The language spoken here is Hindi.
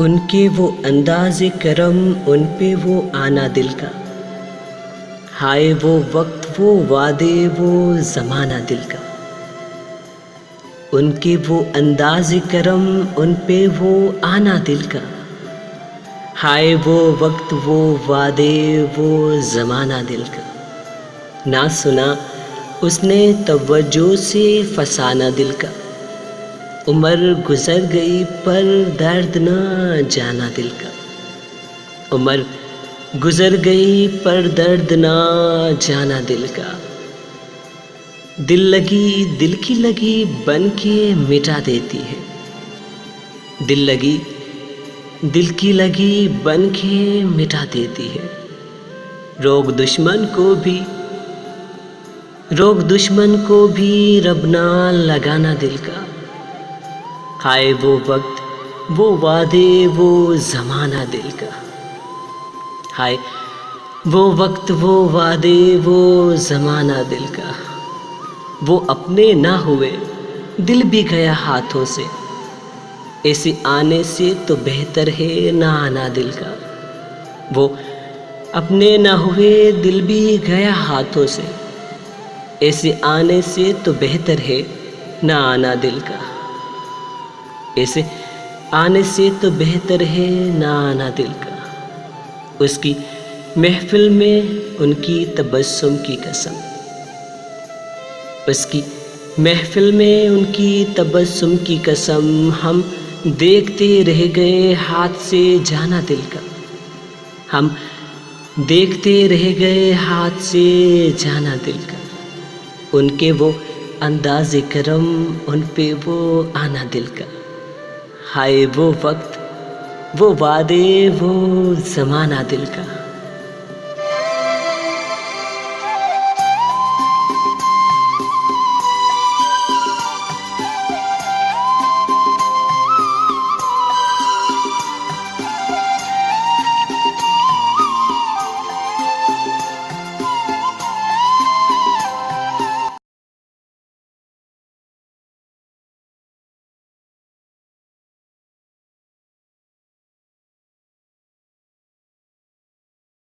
उनके वो अंदाज़े करम, उन पे वो आना दिल का। हाय वो वक्त, वो वादे, वो ज़माना दिल का। उनके वो अंदाज़े करम, उन पे वो आना दिल का। हाय वो वक्त, वो वादे, वो ज़माना दिल का। ना सुना उसने तवज्जो से फसाना दिल का। उम्र गुजर गई पर दर्द न जाना दिल का। उम्र गुजर गई पर दर्द न जाना दिल का। दिल की लगी बन के मिटा देती है। दिल की लगी बन के मिटा देती है। रोग दुश्मन को भी रब ना लगाना दिल का। हाय वो वक्त, वो वादे, वो ज़माना दिल का। हाय वो वक्त, वो वादे, वो ज़माना दिल का। वो अपने ना हुए, दिल भी गया हाथों से। ऐसे आने से तो बेहतर है ना आना दिल का। वो अपने ना हुए, दिल भी गया हाथों से। ऐसे आने से तो बेहतर है ना आना दिल का। ऐसे आने से तो बेहतर है ना आना दिल का। उसकी महफिल में उनकी तबस्सुम की कसम। उसकी महफिल में उनकी तबस्सुम की कसम। हम देखते रह गए हाथ से जाना दिल का। हम देखते रह गए हाथ से जाना दिल का। उनके वो अंदाज़े करम, उन पे वो आना दिल का। हाय वो वक्त, वो वादे, वो ज़माना दिल का।